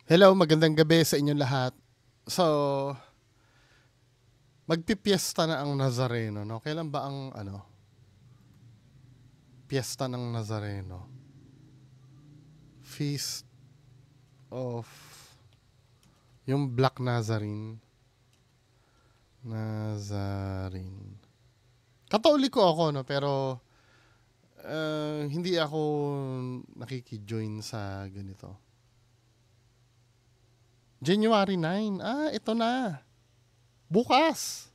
Hello, magandang gabi sa inyong lahat. So, magpipiesta na ang Nazareno, no? Kailan ba ang piyesta ng Nazareno? Feast of yung Black Nazarene. Katoliko ako, no? Pero hindi ako nakikijoin sa ganito. January 9. Ito na. Bukas.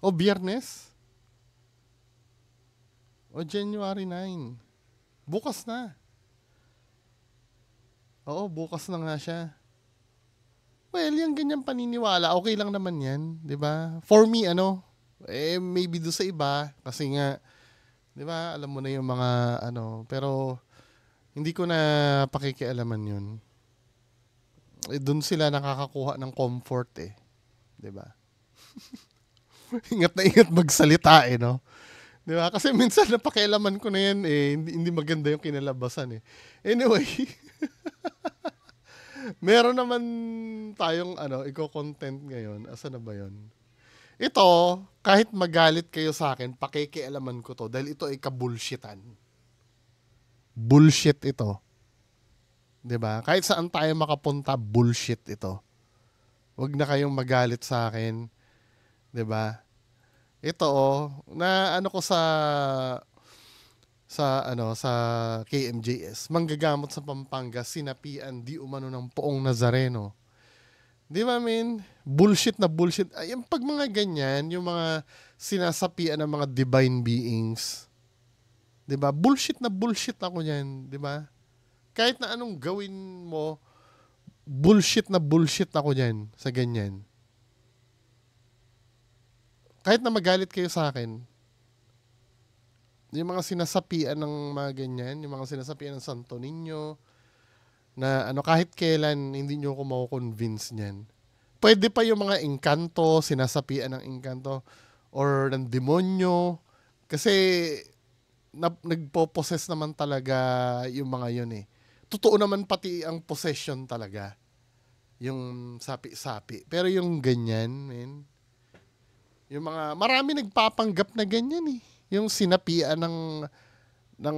O Biyernes. O January 9. Bukas na. Oo, bukas na nga siya. Well, yung ganyan paniniwala, okay lang naman yan. 'Di ba? For me, maybe do sa iba. Kasi nga, 'di ba, alam mo na yung mga pero hindi ko na pakikialaman yun. Doon sila nakakakuha ng comfort 'di ba? Ingat na ingat magsalita no. 'Di ba? Kasi minsan napakialaman ko na yan hindi maganda yung kinalabasan Anyway, meron naman tayong iko-content ngayon. Asa na ba 'yon? Ito, kahit magalit kayo sa akin, pakikialaman ko to dahil ito ay kabulshitan. Bullshit ito. 'Di ba? Kahit saan tayo makapunta, bullshit ito. Huwag na kayong magalit sa akin, 'di ba? Ito na ko sa KMJS, manggagamot sa Pampanga, sinapian di umano ng poong Nazareno. Di ba, bullshit na bullshit. Yung pag mga ganyan, yung mga sinasapian ng mga divine beings, di ba? Bullshit na bullshit ako yan, di ba? Kahit na anong gawin mo, bullshit na bullshit ako dyan sa ganyan. Kahit na magalit kayo sa akin, yung mga sinasapian ng mga ganyan, yung mga sinasapian ng Santo Niño, na kahit kailan hindi nyo ako mako-convince niyan. Pwede pa yung mga engkanto, sinasapian ng engkanto, or ng demonyo, kasi nagpo-possess naman talaga yung mga yun Totoo naman pati ang possession talaga. Yung sapi-sapi. Pero yung ganyan, yung mga, marami nagpapanggap na ganyan Yung sinapian ng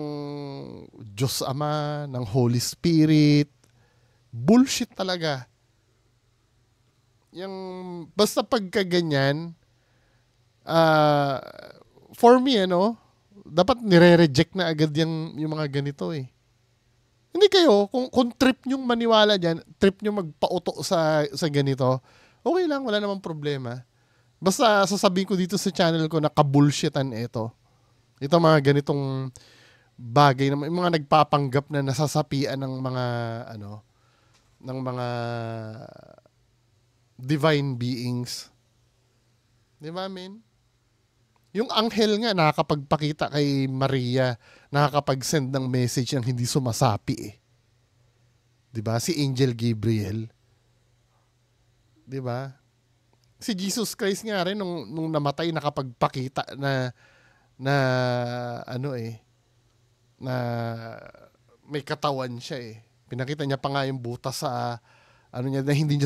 Diyos Ama, ng Holy Spirit. Bullshit talaga. Yung, basta pagka ganyan, for me, dapat nire-reject na agad yung mga ganito Hindi kayo, kung trip nyong maniwala dyan, trip nyong magpauto sa ganito, okay lang, wala namang problema. Basta sasabihin ko dito sa channel ko na kabullshitan ito. Ito mga ganitong bagay na mga nagpapanggap na nasasapian ng mga ng mga divine beings. Di ba, Yung anghel nga nakakapagpakita kay Maria, nakakapag-send ng message ng hindi sumasapi Di ba? Si Angel Gabriel. Di ba? Si Jesus Christ nga rin nung namatay nakapagpakita na na may katawan siya Pinakita niya pa nga yung butas sa niya na hindi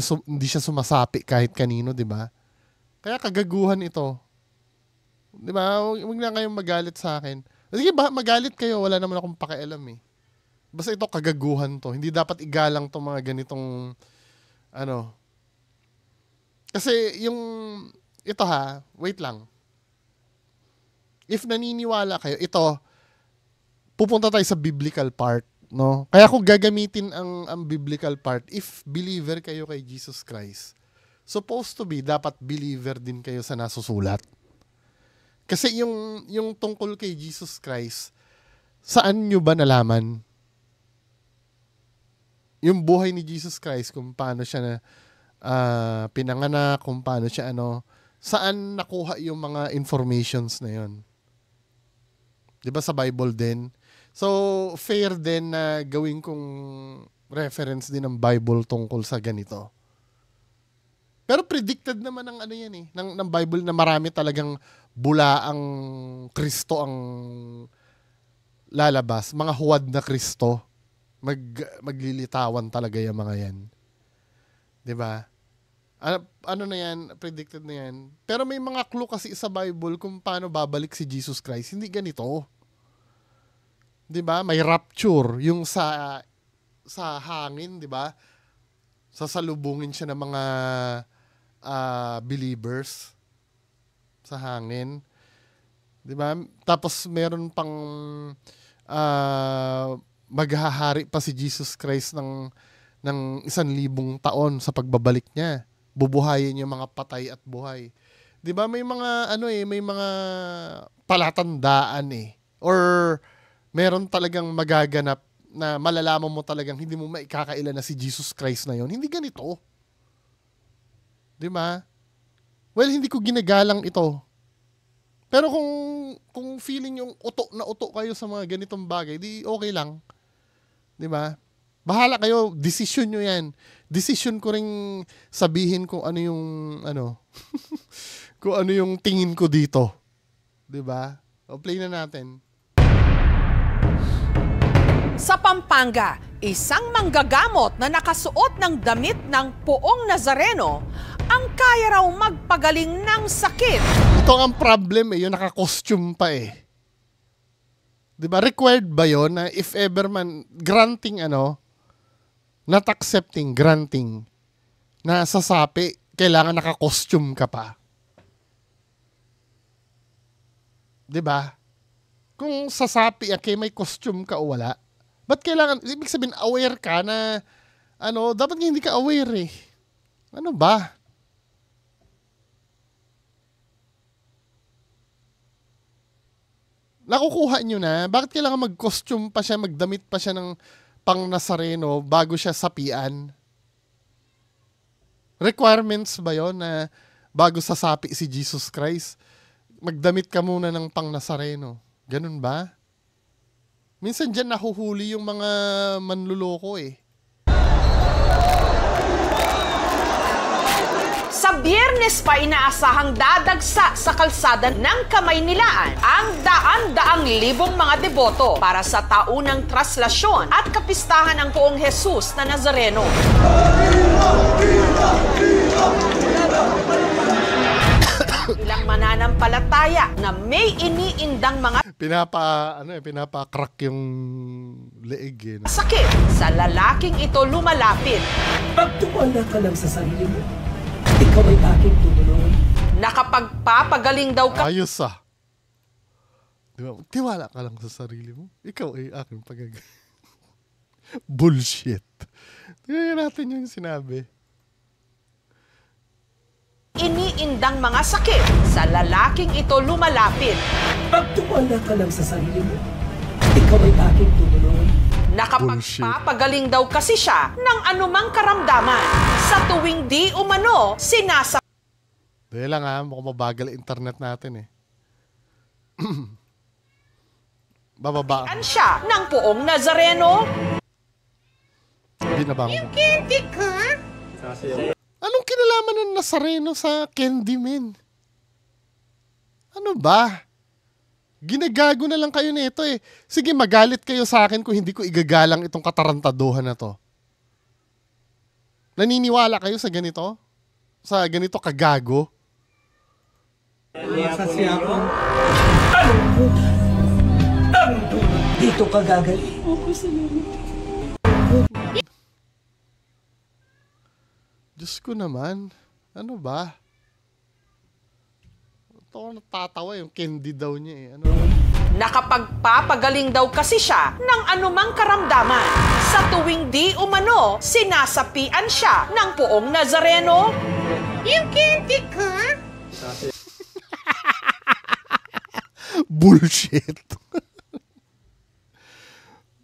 siya sumasapi kahit kanino, 'di ba? Kaya kagaguhan ito. 'Di ba? Huwag na kayong magalit sa akin. Sige ba, magalit kayo, wala naman akong pakialam Basta ito kagaguhan to. Hindi dapat igalang to mga ganitong Kasi yung ito wait lang. If naniniwala kayo, ito pupunta tayo sa biblical part, no? Kaya kung gagamitin ang biblical part, if believer kayo kay Jesus Christ, supposed to be, dapat believer din kayo sa nasusulat. Kasi yung tungkol kay Jesus Christ, saan nyo ba nalaman? Yung buhay ni Jesus Christ, kung paano siya na pinanganak, kung paano siya saan nakuha yung mga informations na yon? 'Di ba sa Bible din? So, fair din na gawin kong reference din ng Bible tungkol sa ganito. Pero predicted naman ng yan ng Bible na marami talagang bulaang Kristo ang lalabas, mga huwad na Kristo. maglilitawan talaga yung mga yan. 'Di ba? Ano na yan, predicted na yan. Pero may mga clue kasi sa Bible kung paano babalik si Jesus Christ. Hindi ganito. 'Di ba? May rapture yung sa hangin, 'di ba? Sasalubungin siya ng mga believers sa hangin. 'Di ba? Tapos meron pang maghahari pa si Jesus Christ ng 1,000 taon sa pagbabalik niya. Bubuhayin yung mga patay at buhay. 'Di ba may mga may mga palatandaan or meron talagang magaganap na malalaman mo talagang hindi mo maikakaila na si Jesus Christ na yon. Hindi ganito. 'Di ba? Well, hindi ko ginagalang ito. Pero kung feeling yung uto kayo sa mga ganitong bagay, di okay lang. 'Di ba? Bahala kayo, decision nyo 'yan. Decision ko ring sabihin kung ano yung kung ano yung tingin ko dito. 'Di ba? O play na natin. Sa Pampanga, isang manggagamot na nakasuot ng damit ng Poong Nazareno ang kaya raw magpagaling ng sakit. Ito ang problem yung naka-costume pa 'Di ba? Required ba yon na if ever man granting not accepting, granting na sasapi, kailangan naka-costume ka pa? 'Di ba? Kung sasapi may costume ka o wala, ba't kailangan, ibig sabihin aware ka na dapat hindi ka aware Ano ba? Nakukuha nyo na, bakit kailangan mag-costume pa siya, magdamit pa siya ng pang Nazareno bago siya sapian? Requirements ba yon na bago sasapi si Jesus Christ, magdamit ka muna ng pang Nazareno? Ganun ba? Minsan dyan nahuhuli yung mga manluloko Sa Biyernes pa inaasahang dadagsa sa kalsada ng Kamaynilaan ang daan-daang libong mga deboto para sa taunang traslasyon at kapistahan ng Poong Jesus na Nazareno. Ilang mananampalataya na may iniindang mga pinapa-crack yung leeg sakit sa lalaking ito lumalapit. Magtiwala ka lang sa sarili mo. Ikaw ay aking tutulungan. Nakapagpapagaling daw Ayos Di ba? Tiwala ka lang sa sarili mo. Ikaw ay aking Bullshit. Tingnan natin yung sinabi. Iniindang mga sakit sa lalaking ito lumalapit. Magtiwala ka lang sa sarili mo. Ikaw ay aking tutulungan. Nakapagpapagaling daw kasi siya ng anumang karamdaman sa tuwing di umano Dahil lang mukhang mabagal internet natin Bababa. siya ng Poong Nazareno. Binabang mo. Candy ka? Anong kinalaman ng Nazareno sa Candyman? Ano ba? Ginagago na lang kayo nito Sige, magalit kayo sa akin kung hindi ko igagalang itong katarantaduhan na to. Naniniwala kayo sa ganito? Sa ganito kagago? Masasya ako. Dito ka gagaling. Diyos ko naman. Ano ba? Ito ako natatawa yung candy daw niya Nakapagpapagaling daw kasi siya ng anumang karamdaman sa tuwing di umano sinasapian siya ng Poong Nazareno. Yung candy ka? Bullshit.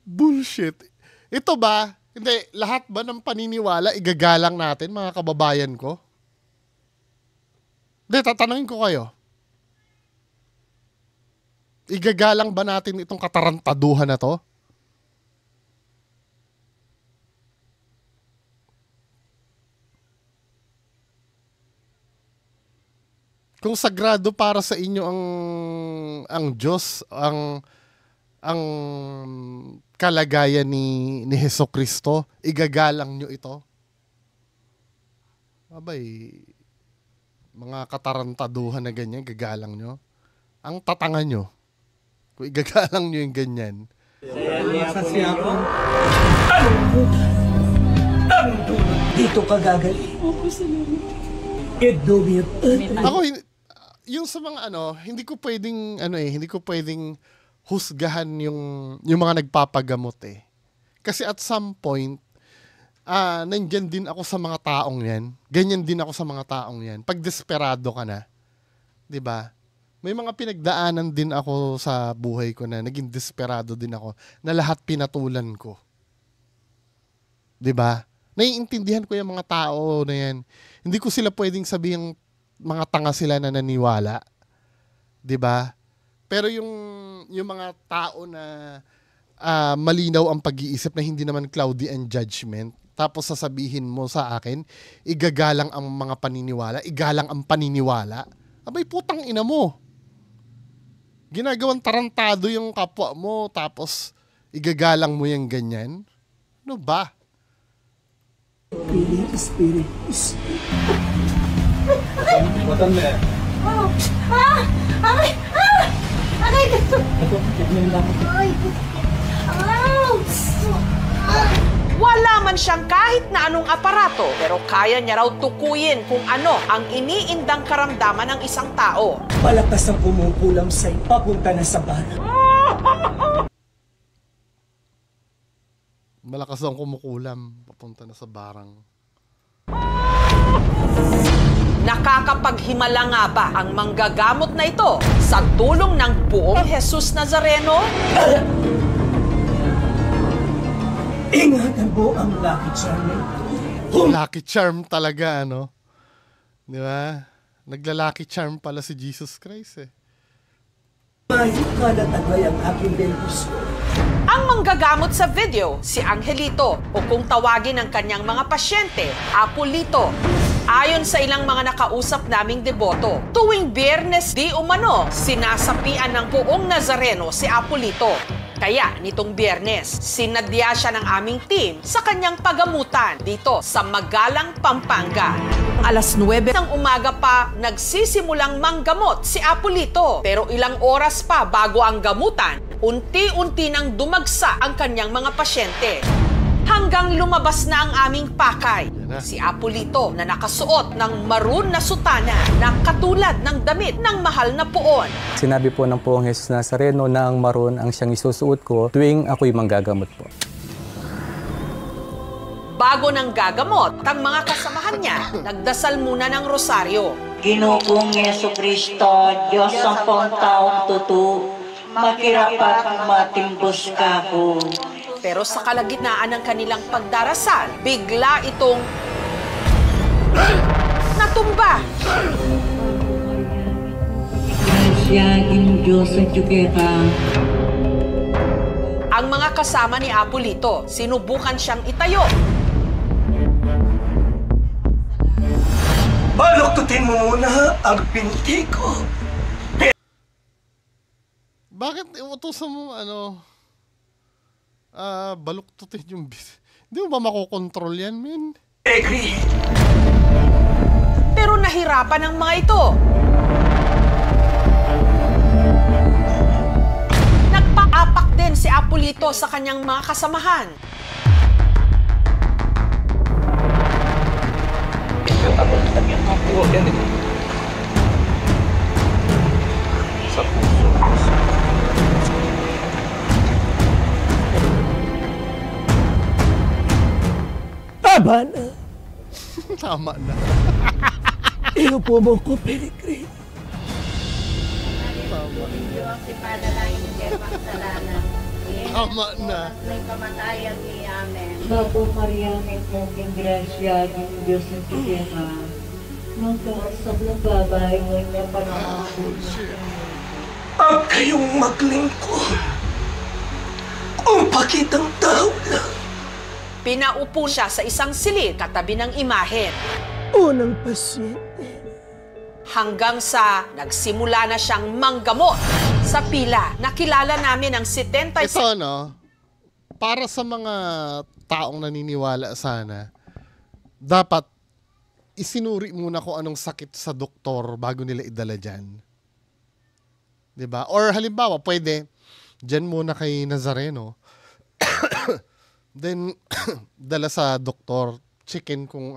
Bullshit. Ito ba? Hindi, lahat ba ng paniniwala igagalang natin, mga kababayan ko? Hindi, tatanungin ko kayo. Igagalang ba natin itong katarantaduhan na to? Kung sagrado para sa inyo ang Diyos, ang kalagayan ni Hesukristo, igagalang nyo ito? Abay, mga katarantaduhan na ganyan, gagalang nyo. Ang tatanga nyo, kung igagalang nyo yung ganyan. Dito ka gagaling. Ako, yung sa mga hindi ko pwedeng, hindi ko pwedeng husgahan yung mga nagpapagamot eh. Kasi at some point, nandyan din ako sa mga taong yan. Ganyan din ako sa mga taong yan. Pag desperado ka na, 'di ba? May mga pinagdaanan din ako sa buhay ko na naging desperado din ako na lahat pinatulan ko. 'Di ba? Naiintindihan ko yung mga tao na yan. Hindi ko sila pwedeng sabihing mga tanga sila na naniwala. 'Di ba? Pero yung mga tao na malinaw ang pag-iisip na hindi naman cloudy and judgment, tapos sasabihin mo sa akin, igagalang ang mga paniniwala, igalang ang paniniwala, abay putang ina mo. Ginagawang tarantado yung kapwa mo, tapos igagalang mo yung ganyan. Ano ba? Spirit. Wala man siyang kahit na anong aparato, pero kaya niya raw tukuyin kung ano ang iniindang karamdaman ng isang tao. Malakas ang kumukulam sa'yo, papunta na sa bahay. Malakas ang kumukulam, papunta na sa barang. Nakakapaghimala nga ba ang manggagamot na ito sa tulong ng buong Jesus Nazareno? Ingatan mo ang lucky charm na ito. Lucky charm talaga, Di ba? Nagla-lucky charm pala si Jesus Christ eh. Mahit ka na tagay ang aking bendición. Ang manggagamot sa video, si Angelito, o kung tawagin ng kanyang mga pasyente, Apolito. Ayon sa ilang mga nakausap naming deboto, tuwing Biyernes di umano, sinasapian ng buong Nazareno si Apolito. Kaya nitong Biyernes, sinadya siya ng aming team sa kanyang pagamutan dito sa Magalang, Pampanga. Alas 9 ng umaga pa nagsisimulang manggamot si Apolito. Pero ilang oras pa bago ang gamutan, unti-unti nang dumagsa ang kanyang mga pasyente. Hanggang lumabas na ang aming pakay. Si Apolito na nakasuot ng maroon na sutana na katulad ng damit ng mahal na puon. Sinabi po ng Poong Jesus Nazareno na ang maroon ang siyang isusuot ko tuwing ako'y manggagamot po. Bago nang gagamot, ang mga kasamahan niya, nagdasal muna ng rosaryo. Ginoong Jesucristo, Diyos ang taong tutu, makirapat matimbos ka ko. Pero sa kalagitnaan ng kanilang pagdarasal, bigla itong natumba. Siyagin Diyos ang tsukera. Ang mga kasama ni Apolito, sinubukan siyang itayo. Baluktutin mo muna ang binti ko. Bakit utusan mo baluktutin yung Hindi mo ba makokontrol yan, men? Agree. Pero nahirapan ang mga ito. Nagpaapak din si Apolito sa kanyang mga kasamahan. Tama na. Tama na. Iupo mo ko, Peregrin. Tama na. May kamatayan ni Amen. Bago Maria, may mong grasya, ng Diyos ang tsukera. Magkasap ng babay, huwag niya panahon. Ang kayong maglingkod. Kung pakitang tao lang. Pinaupo siya sa isang silid katabi ng imahen. Unang pasyente. Hanggang sa nagsimula na siyang manggamot. Sa pila, nakilala namin ang 70... Ito, para sa mga taong naniniwala sana, dapat isinuri muna kung anong sakit sa doktor bago nila idala dyan. 'Di ba? Or halimbawa, pwede, dyan muna kay Nazareno, then, dala sa doktor, checkin kung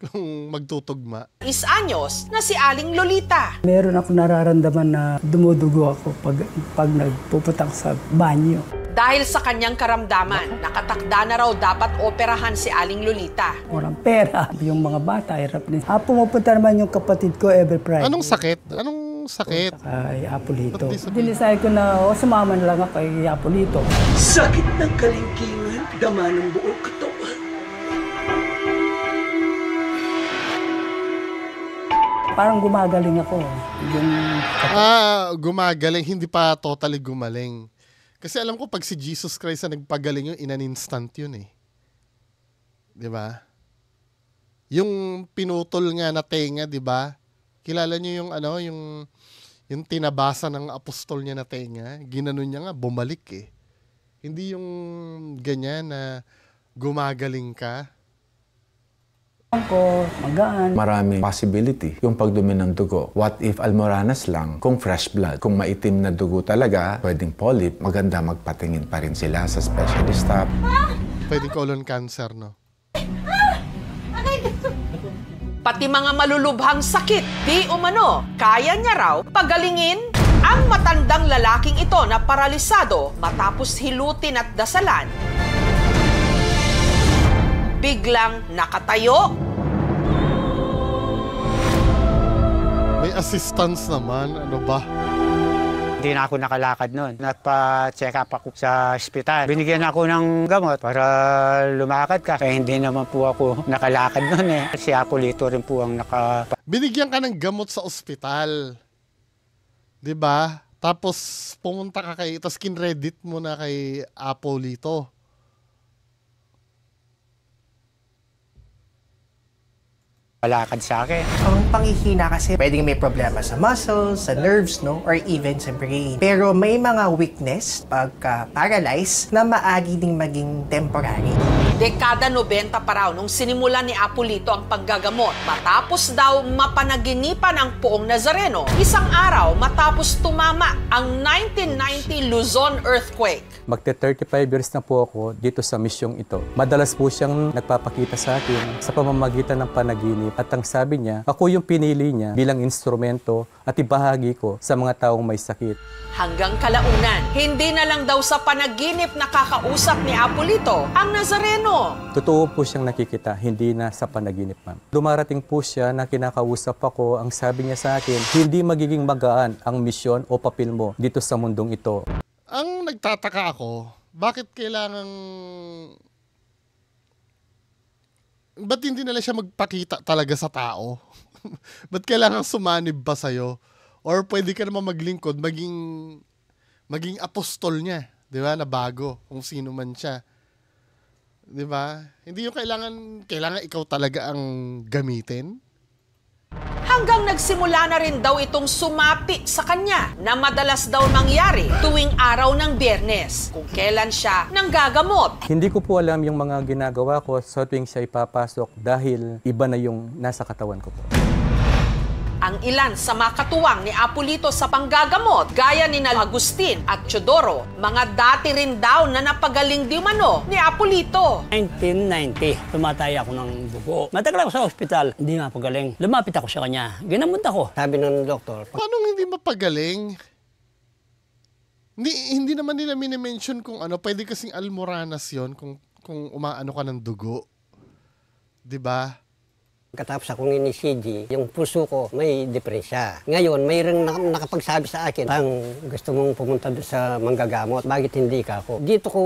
kung magtutugma. Anyos na si Aling Lolita. Meron ako nararamdaman na dumudugo ako pag nagpupunta ako sa banyo. Dahil sa kanyang karamdaman, nakatakda na raw dapat operahan si Aling Lolita. Walang pera. Yung mga bata, hirap din. Pumupunta naman yung kapatid ko every Friday. Anong sakit? Anong sakit? Kay Apolito. Ba't di sabihin? Dinisay ko na, sumama na lang ako kay Apolito. Sakit ng kalingkingan, dama ng buong katawan. Parang gumagaling ako. Yung... Gumagaling. Hindi pa totally gumaling. Kasi alam ko, pag si Jesus Christ ang nagpagaling yun, in an instant yun eh. Di ba? Yung pinutol nga na tenga, di ba? Kilala niyo yung yung tinabasa ng apostol niya na tenga, ginanon niya nga, bumalik eh. Hindi yung ganyan na gumagaling ka. ko, magaan. Maraming possibility yung pagdumi ng dugo. What if almoranas lang kung fresh blood? Kung maitim na dugo talaga, pwedeng polyp, maganda magpatingin pa rin sila sa specialista. Pwedeng colon cancer, no? Pati mga malulubhang sakit, di umano, kaya niya raw pagalingin ang matandang lalaking ito na paralisado matapos hilutin at dasalan. Biglang nakatayo. May assistance naman, ano ba? Hindi na ako nakalakad noon. Nagpa-check up ako sa ospital. Binigyan ako ng gamot para lumakad ka. Kaya hindi naman po ako nakalakad noon eh. Si Apolito rin po ang Binigyan ka ng gamot sa ospital. 'Di ba? Tapos pumunta ka tapos kinredit mo na kay Apolito. palakad sa akin. Ang panghihina kasi pwedeng may problema sa muscles, sa nerves, no? Or even sa brain. Pero may mga weakness pagka-paralyze na maagi ding maging temporary. Dekada 90 pa raw nung sinimulan ni Apolito ang paggagamot. Matapos daw mapanaginipan ang Poong Nazareno, isang araw matapos tumama ang 1990 Luzon earthquake. Magte-35 years na po ako dito sa misyong ito. Madalas po siyang nagpapakita sa akin sa pamamagitan ng panaginip. At ang sabi niya, ako yung pinili niya bilang instrumento at ibahagi ko sa mga taong may sakit. Hanggang kalaunan, hindi na lang daw sa panaginip nakakausap ni Apolito ang Nazareno. Totoo po siyang nakikita, hindi na sa panaginip, ma'am. Dumarating po siya na kinakausap ako, ang sabi niya sa akin, hindi magiging magaan ang misyon o papel mo dito sa mundong ito. Ang nagtataka ako, bakit ba't hindi nila siya magpakita talaga sa tao? Ba't kailangan sumanib ba sa'yo? Or pwede ka naman maglingkod, maging apostol niya, di ba, na bago, kung sino man siya. Di ba? Hindi yung kailangan ikaw talaga ang gamitin. Hanggang nagsimula na rin daw itong sumapi sa kanya na madalas daw mangyari tuwing araw ng Biyernes kung kailan siya nanggagamot. Hindi ko po alam yung mga ginagawa ko sa tuwing siya ipapasok dahil iba na yung nasa katawan ko po. Ang ilan sa makatuwang ni Apolito sa panggagamot, gaya ni Agustin at Teodoro, mga dati rin daw na napagaling di umano ni Apolito. 1990, tumatay ako ng dugo. Matagal ako sa ospital, hindi mapagaling. Lumapit ako sa kanya, ginamot ako. Sabi ng doktor, paano hindi mapagaling? Hindi naman nila minimension kung ano, pwede kasing almoranas yon kung umaano ka ng dugo. 'Di ba? katapos akong ini-CG, yung puso ko may depresya. Ngayon, mayroong nakapagsabi sa akin, ang gusto mong pumunta doon sa manggagamot, bakit hindi ka ako? Dito ko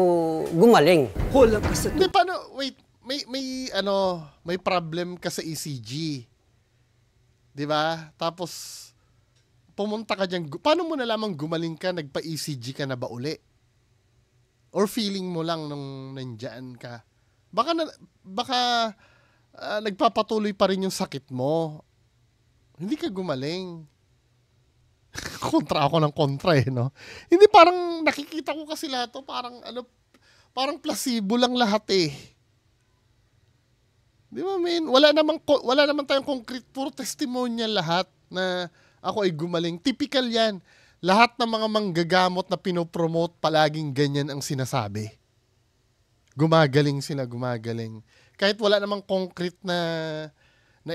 gumaling. Hold up ka sa... Hindi, paano, wait, may problem ka sa ECG. Di ba? Tapos, pumunta ka dyan, paano mo nalamang gumaling ka, nagpa-ECG ka na ba uli? Or feeling mo lang nung nandyan ka? Baka nagpapatuloy pa rin yung sakit mo. Hindi ka gumaling. Kontra ako ng kontra no? Hindi, parang nakikita ko kasi lahat to, parang parang placebo lang lahat eh. Di ba, men? Wala naman tayong concrete, puro testimonial lahat na ako ay gumaling. Typical yan. Lahat ng mga manggagamot na pinopromote, palaging ganyan ang sinasabi. Gumagaling sila, gumagaling. Kahit wala namang concrete na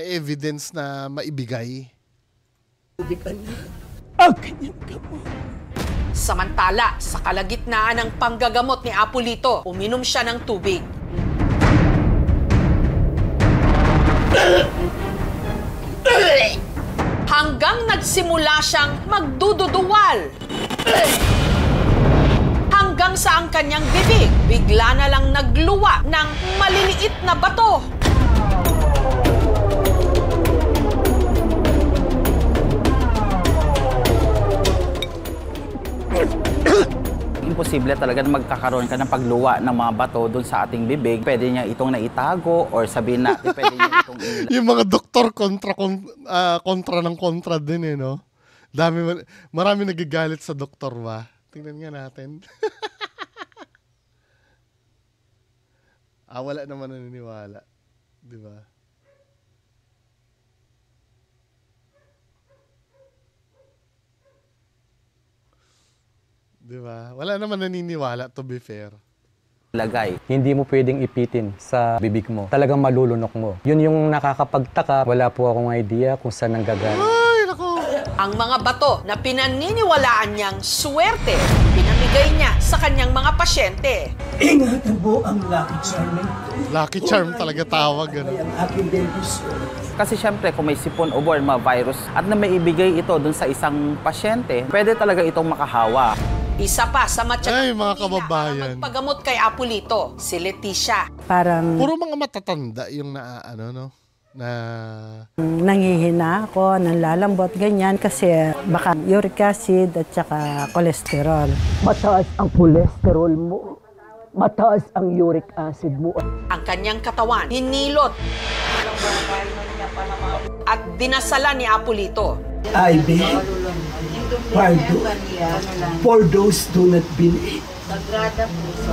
evidence na maibigay. Ang kanyang gamot. Samantala, sa kalagitnaan ng panggagamot ni Apolito, uminom siya ng tubig. Hanggang nagsimula siyang magdududuwal. Hanggang sa ang kanyang bibig, bigla na lang nagluwa ng maliliit na bato. Imposible talaga na magkakaroon ka ng pagluwa ng mga bato doon sa ating bibig. Pwede niya itong naitago or sabihin natin pwede niya itong Yung mga doktor kontra ng kontra din eh, no? Marami nagagalit sa doktor ba? Tingnan nga natin. Wala naman naniniwala. Di ba? Di ba? Wala naman naniniwala, to be fair. lagay. Hindi mo pwedeng ipitin sa bibig mo. Talagang malulunok mo. Yun yung nakakapagtaka. Wala po akong idea kung saan nanggagaling. Ay, nako! Ang mga bato na pinaniniwalaan niyang swerte, pinamigay niya sa kanyang mga pasyente. Ingatan mo ang Lucky Charm. Lucky Charm talaga tawag. Ang aking dentist. Kasi syempre kung may sipon o born, mga virus, at na may ibigay ito dun sa isang pasyente, pwede talaga itong makahawa. Isa pa sa Ay, mga kababayan. magpagamot kay Apolito, si Leticia. Parang Puro mga matatanda yung nangihina ako, nanlalambot, ganyan, kasi baka uric acid at saka cholesterol. Mataas ang cholesterol mo. Mataas ang uric acid mo. Ang kanyang katawan, hinilot at dinasala ni Apolito. Ivy, Pardo, for those do not believe. Sagrada Puso.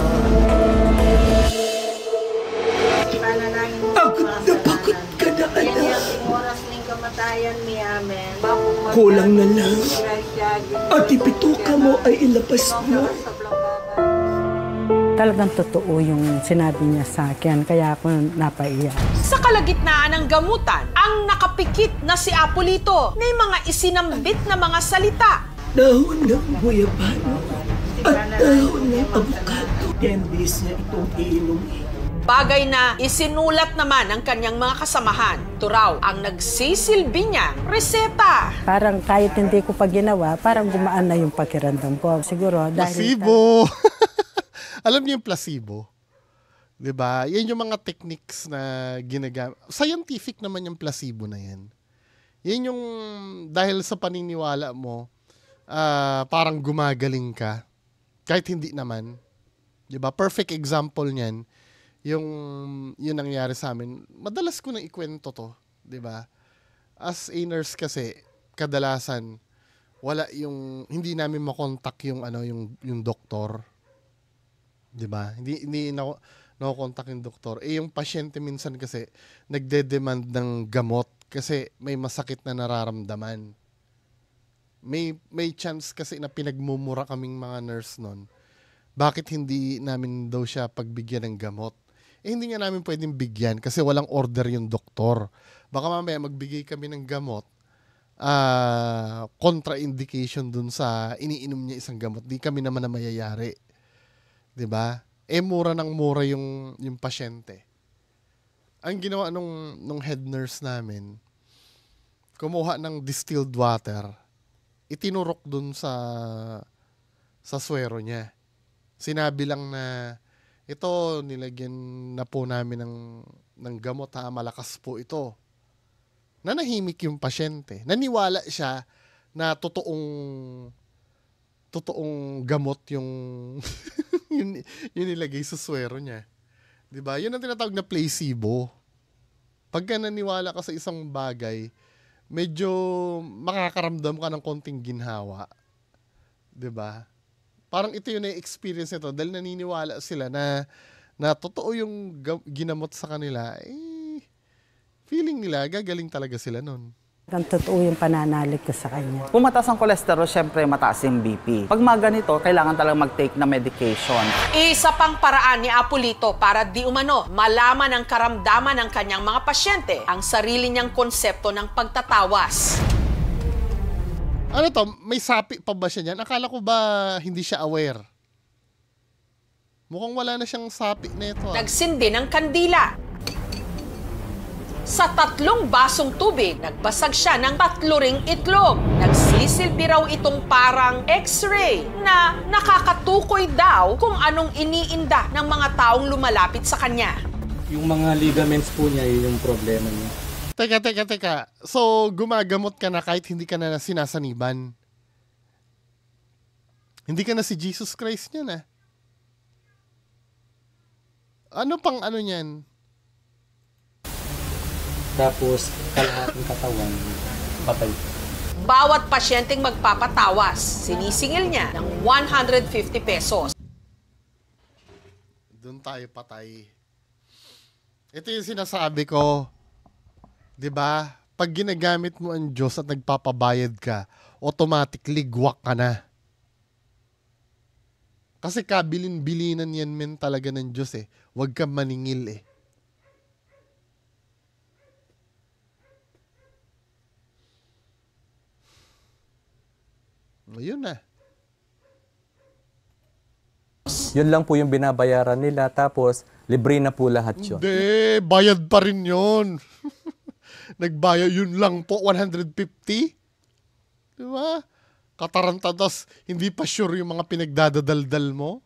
Pagod na pagod ka na, Yan anak. yung oras ng kamatayan ni Amen. Kulang na lang. At ipituka mo ay ilabas mo. Talagang totoo yung sinabi niya sa akin, kaya ako napaiyak. Sa kalagitnaan ng gamutan, ang nakapikit na si Apolito, may mga isinambit na mga salita. Dahon ng guyabano at dahon ng avocado. 10 days na itong iinumin. Bagay na isinulat naman ng kanyang mga kasamahan. Ito raw ang nagsisilbi niya, reseta. Parang kahit hindi ko pa ginawa, parang gumaan na yung pakiramdam ko. Siguro dahil... Placebo! Alam niyo yung placebo? 'Di ba? Yan yung mga techniques na ginagamit. Scientific naman yung placebo na yan. Yan yung dahil sa paniniwala mo, parang gumagaling ka. Kahit hindi naman. 'Di ba? Perfect example niyan, yung nangyari sa amin. Madalas ko nang ikwento to, 'di ba? As a nurse kasi, kadalasan hindi namin makontak yung doktor. 'Di ba? Hindi nakokontak yung doktor. Yung pasyente minsan kasi nagde-demand ng gamot kasi may masakit na nararamdaman. May chance kasi na pinagmumura kaming mga nurse noon. Bakit hindi namin daw siya pagbigyan ng gamot? Hindi nga namin pwedeng bigyan kasi walang order yung doktor. Baka mamaya magbigay kami ng gamot, contraindication dun sa iniinom niya isang gamot. Di kami naman na mayayari. 'Di ba? Mura ng mura yung pasyente. Ang ginawa nung head nurse namin, kumuha ng distilled water, itinurok dun sa swero niya. Sinabi lang na ito nilagyan na po namin ng gamot, malakas po ito. Nanahimik yung pasyente. Naniwala siya na totoong gamot yung yun nilagay sa swero niya. 'Di ba? Yun ang tinatawag na placebo. Pagka naniwala ka sa isang bagay, medyo makakaramdam ka ng konting ginhawa. 'Di ba? parang ito yung na-experience nito dahil naniniwala sila na totoo yung ginamot sa kanila, feeling nila gagaling talaga sila nun. Ang totoo yung pananalig ko sa kanya. Kung mataas ang kolesterol, syempre mataas yung BP. Pag mga ganito, kailangan talaga mag-take na medication. Isa pang paraan ni Apolito para di umano malaman ang karamdaman ng kanyang mga pasyente ang sarili niyang konsepto ng pagtatawas. Ano to, may sapi pa ba siya niyan? Akala ko ba hindi siya aware? Mukhang wala na siyang sapi na ito. Nagsindi ng kandila. Sa 3 basong tubig, nagbasag siya ng 3 ring itlog. Nagsisilbi raw itong parang x-ray na nakakatukoy daw kung anong iniinda ng mga taong lumalapit sa kanya. Yung mga ligaments po niya, yun yung problema niya. Teka. So, gumagamot ka na kahit hindi ka na sinasaniban? Hindi ka na si Jesus Christ niyan, Ano pang ano niyan? Tapos, kalahating katawan, patay. Bawat pasyenteng magpapatawas, sinisingil niya ng 150 pesos. Doon tayo patay. Ito yung sinasabi ko. 'Di ba? Pag ginagamit mo ang Diyos at nagpapabayad ka, automatically gwak ka na. Kasi kabilin-bilinan yan men talaga ng Diyos Huwag kang maningil Ayun na. Yun lang po yung binabayaran nila, tapos libre na po lahat yun. Hindi, bayad pa rin yun. Nagbayad yun lang po, 150. Diba? Katarantadas, hindi pa sure yung mga pinagdadadaldal mo.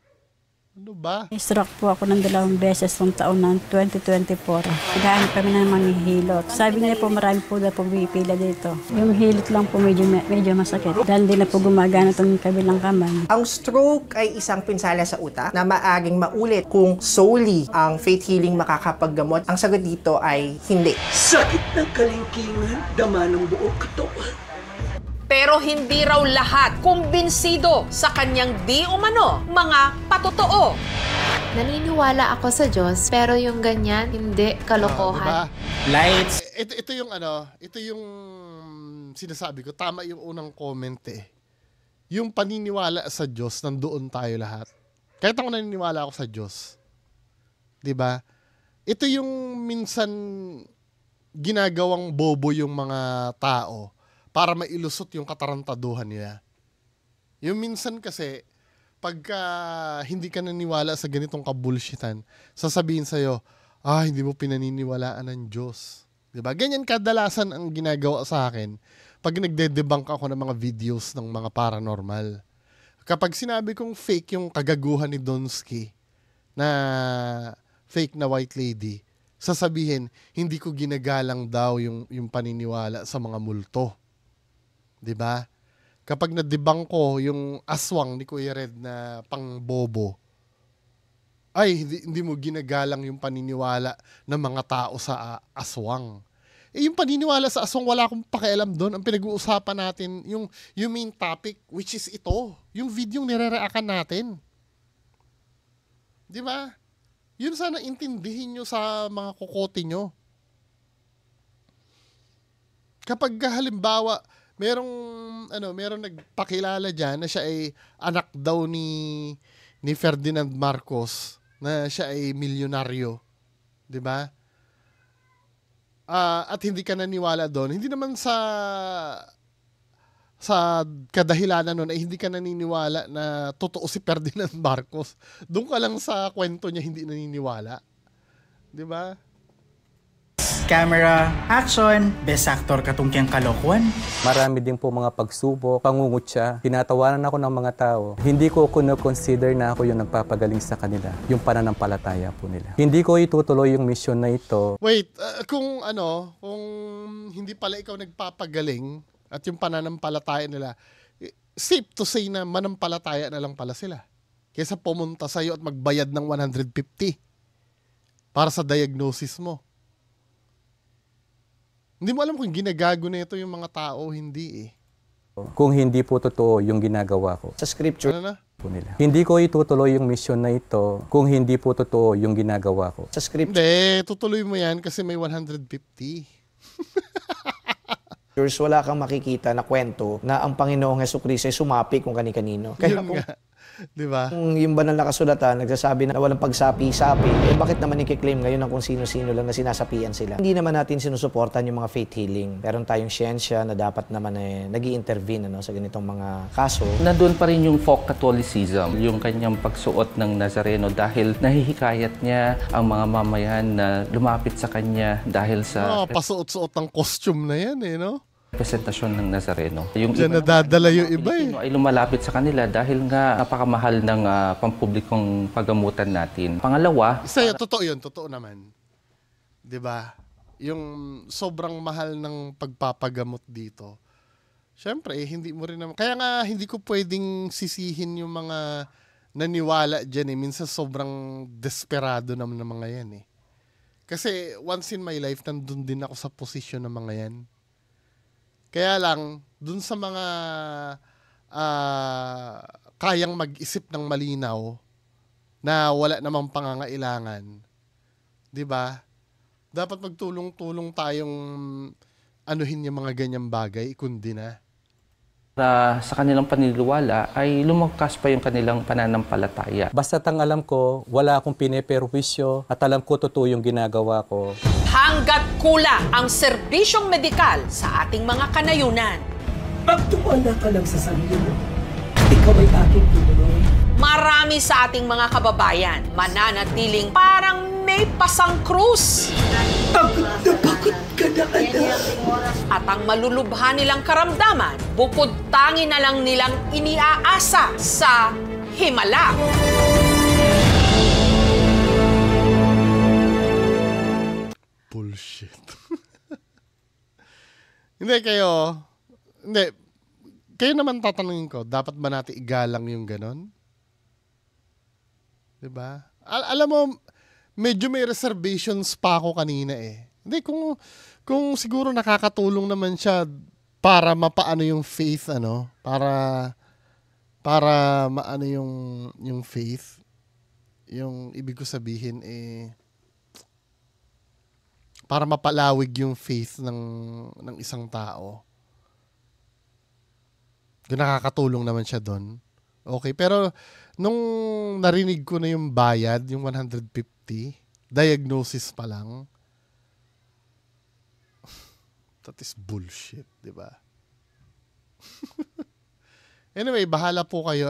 Ano ba? Stroke po ako ng 2 beses noong taon ng 2024. Naghahanap kami ng mga hilot. Sabi niya po marami po na pumipila dito. Yung hilot lang po medyo masakit. Dahil hindi na po gumagana itong kabilang kamay. Ang stroke ay isang pinsala sa utak na maaaring maulit kung solely ang faith healing makakapaggamot. Ang sagot dito ay hindi. Sakit ng kalingkingan, dama ng buong katawan. Pero hindi raw lahat kumbinsido sa kanyang di umano mga patotoo. Naniniwala ako sa Diyos, pero yung ganyan, hindi, kalokohan. Lights. Ito yung ito yung sinasabi ko. Tama yung unang comment Yung paniniwala sa Diyos, nandoon tayo lahat. Kahit ako naniniwala ako sa Diyos. 'Di ba? Ito yung minsan ginagawang bobo yung mga tao para mailusot yung katarantaduhan nila. Yung minsan kasi, pagka hindi ka naniwala sa ganitong kabulshitan, sasabihin sa'yo, hindi mo pinaniniwalaan ng Diyos. Diba? Ganyan kadalasan ang ginagawa sa akin pag nagde-debunk ako ng mga videos ng mga paranormal. Kapag sinabi kong fake yung kagaguhan ni Donsky, na fake na white lady, sasabihin, hindi ko ginagalang daw yung paniniwala sa mga multo. 'Di ba? Kapag nadibang ko yung aswang ni Kuya Red na pangbobo, hindi mo ginagalang yung paniniwala ng mga tao sa aswang. Yung paniniwala sa aswang, wala akong pakialam doon. Ang pinag-uusapan natin, yung main topic, which is ito. Yung video nire-reactan natin. 'Di ba? Yun sana intindihin nyo sa mga kokote nyo. Kapag halimbawa, merong nagpakilala diyan na siya ay anak daw ni Ferdinand Marcos, na siya ay milyonaryo, 'di ba? At hindi ka naniwala doon. Hindi naman sa kadahilanan nun ay hindi ka naniniwala na totoo si Ferdinand Marcos. Doon ka lang sa kwento niya hindi naniniwala. 'Di ba? Camera, action, best actor katungkyang kalokohan. Marami din po mga pagsubok, pangungutya, tinatawanan ako ng mga tao. Hindi ko consider na ako yung nagpapagaling sa kanila, yung pananampalataya po nila. Hindi ko itutuloy yung mission na ito. Wait, kung hindi pala ikaw nagpapagaling at yung pananampalataya nila, safe to say na manampalataya na lang pala sila. Kaysa pumunta sa'yo at magbayad ng 150 para sa diagnosis mo. Hindi mo alam kung ginagago na ito yung mga tao, hindi Kung hindi po totoo yung ginagawa ko. Sa scripture. Ano na? nila. Hindi ko itutuloy yung mission na ito kung hindi po totoo yung ginagawa ko. Sa script, Hindi, tutuloy mo yan kasi may 150. wala kang makikita na kwento na ang Panginoong Hesukristo ay sumapi kung kani-kanino. Kaya Yun nga. Di ba? kung yung banal na kasulatan nagsasabi na walang pagsapi-sapi, bakit naman i-claim ngayon ng kung sino-sino lang na sinasapian sila? Hindi naman natin sinusuportan yung mga faith healing. Meron tayong siyensya na dapat naman nag-i-intervene sa ganitong mga kaso. Nandun pa rin yung folk Catholicism, yung kanyang pagsuot ng Nazareno dahil nahihikayat niya ang mga mamayan na lumapit sa kanya dahil sa pasuot-suot ng costume na yan no? representasyon ng Nazareno. Yung Diyan nadadala yung iba ay lumalapit sa kanila dahil nga napakamahal ng pampublikong paggamutan natin. Pangalawa, Totoo yun, totoo naman. 'Di ba? Yung sobrang mahal ng pagpapagamot dito. Siyempre, hindi mo rin naman. Kaya nga hindi ko pwedeng sisihin yung mga naniwala diyan minsan sobrang desperado naman ng mga yan Kasi once in my life nandun din ako sa posisyon ng mga yan. Kaya lang, dun sa mga kayang mag-isip ng malinaw na wala namang pangangailangan, di ba? Dapat magtulong-tulong tayong anuhin yung mga ganyang bagay, kundi na. Sa kanilang paniniwala ay lumagkas pa yung kanilang pananampalataya. Basta't ang alam ko, wala akong pineperwisyo at alam ko totoo yung ginagawa ko. Hanggat kulang ang serbisyong medikal sa ating mga kanayunan. Magtiwala ka lang sa sarili mo. Ikaw ay aking tutuloy. Marami sa ating mga kababayan mananatiling parang may pasang krus. Pagod ka na, anak. At ang malulubha nilang karamdaman, bukod tangi na lang nilang iniaasa sa himala. Bullshit. Kayo naman tatanungin ko, dapat ba natin igalang yung ganon? Diba? Alam mo, medyo may reservations pa ako kanina Hindi, kung siguro nakakatulong naman siya para mapaano yung faith, para maano yung faith, yung ibig ko sabihin para mapalawig yung faith ng isang tao. Nakakatulong naman siya doon. Okay, pero nung narinig ko na yung bayad, yung 150, diagnosis pa lang, that is bullshit, di ba? Anyway, bahala po kayo,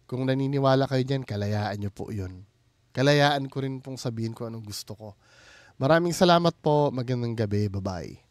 Kung naniniwala kayo dyan, kalayaan nyo po yun. Kalayaan ko rin pong sabihin ko anong gusto ko. Maraming salamat po. Magandang gabi. Bye-bye.